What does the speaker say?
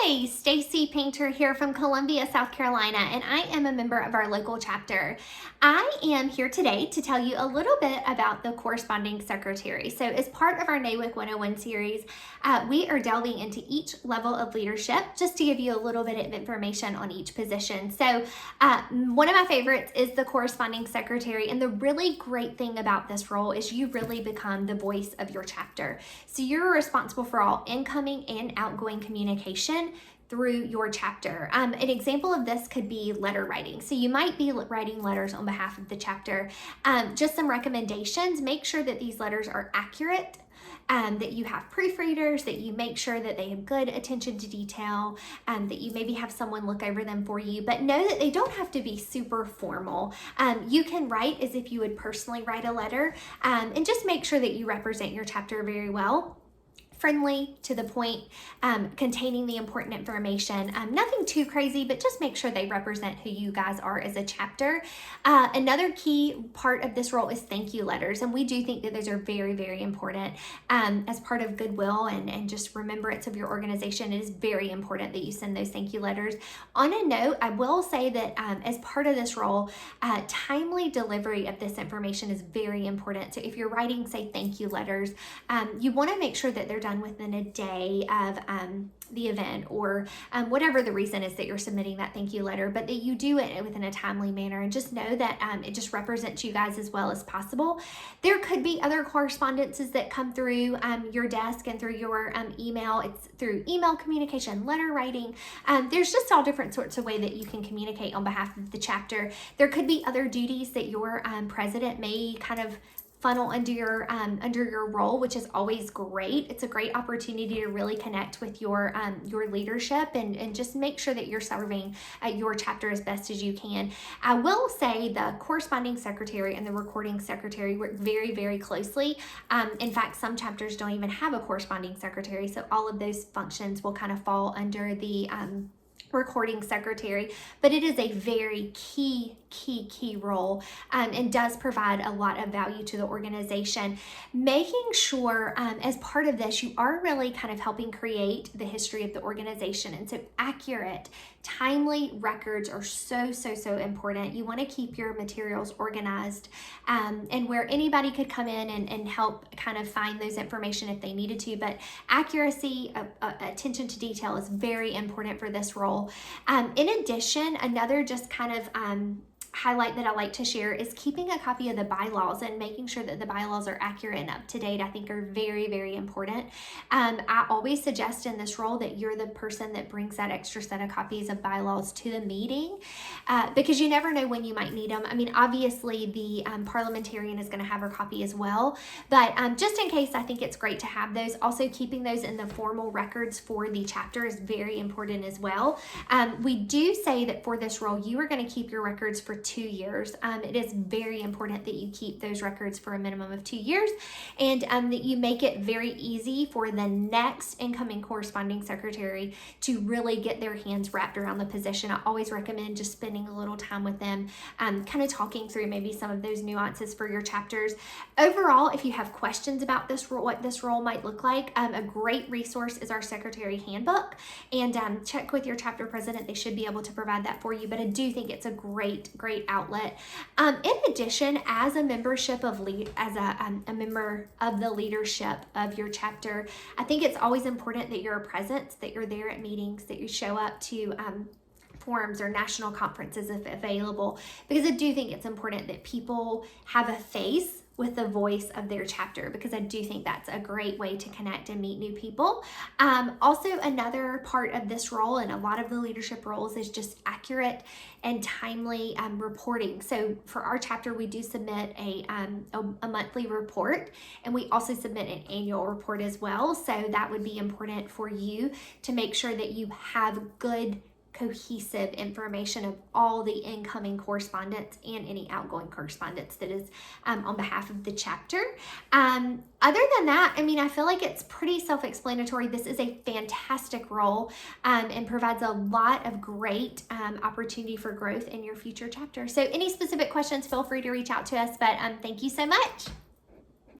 Hi, Stacy Painter here from Columbia, South Carolina, and I am a member of our local chapter. I am here today to tell you a little bit about the corresponding secretary. So as part of our NAWIC 101 series, we are delving into each level of leadership just to give you a little bit of information on each position. So one of my favorites is the corresponding secretary, and the really great thing about this role is you really become the voice of your chapter. So you're responsible for all incoming and outgoing communication through your chapter. An example of this could be letter writing. So you might be writing letters on behalf of the chapter. Just some recommendations: make sure that these letters are accurate, that you have proofreaders, that you make sure that they have good attention to detail, that you maybe have someone look over them for you, but know that they don't have to be super formal. You can write as if you would personally write a letter, and just make sure that you represent your chapter very well. Friendly, to the point, containing the important information. Nothing too crazy, but just make sure they represent who you guys are as a chapter. Another key part of this role is thank you letters, and we do think that those are very, very important as part of goodwill and just remembrance of your organization. It is very important that you send those thank you letters. On a note, I will say that as part of this role, timely delivery of this information is very important. So if you're writing, say, thank you letters, you want to make sure that they're done within a day of the event, or whatever the reason is that you're submitting that thank you letter, but that you do it within a timely manner, and just know that it just represents you guys as well as possible. There could be other correspondences that come through your desk and through your email. It's through email communication, letter writing. There's just all different sorts of ways that you can communicate on behalf of the chapter. There could be other duties that your president may kind of funnel under your role, which is always great. It's a great opportunity to really connect with your leadership and just make sure that you're serving your chapter as best as you can. I will say the corresponding secretary and the recording secretary work very, very closely. In fact, some chapters don't even have a corresponding secretary, so all of those functions will kind of fall under the recording secretary, but it is a very key role, and does provide a lot of value to the organization. Making sure as part of this, you are really kind of helping create the history of the organization, and so accurate, timely records are so important. You want to keep your materials organized, and where anybody could come in and help kind of find those information if they needed to, but accuracy, attention to detail is very important for this role. In addition, another just kind of highlight that I like to share is keeping a copy of the bylaws and making sure that the bylaws are accurate and up to date. I think are very, very important. I always suggest in this role that you're the person that brings that extra set of copies of bylaws to the meeting, because you never know when you might need them. I mean, obviously the parliamentarian is going to have her copy as well, but just in case, I think it's great to have those. Also, keeping those in the formal records for the chapter is very important as well. We do say that for this role, you are going to keep your records for 2 years. It is very important that you keep those records for a minimum of 2 years, and that you make it very easy for the next incoming corresponding secretary to really get their hands wrapped around the position. I always recommend just spending a little time with them, kind of talking through maybe some of those nuances for your chapters. Overall, if you have questions about this role, what this role might look like, a great resource is our secretary handbook, and check with your chapter president. They should be able to provide that for you, but I do think it's a great outlet. In addition, as a membership of a member of the leadership of your chapter, I think it's always important that you're a presence, that you're there at meetings, that you show up to forums or national conferences if available, because I do think it's important that people have a face with the voice of their chapter, because I do think that's a great way to connect and meet new people. Also, another part of this role and a lot of the leadership roles is just accurate and timely reporting. So for our chapter, we do submit a monthly report, and we also submit an annual report as well. So that would be important for you to make sure that you have good, cohesive information of all the incoming correspondence and any outgoing correspondence that is on behalf of the chapter. Other than that, I mean, I feel like it's pretty self-explanatory. This is a fantastic role, and provides a lot of great opportunity for growth in your future chapter. So any specific questions, feel free to reach out to us, but thank you so much.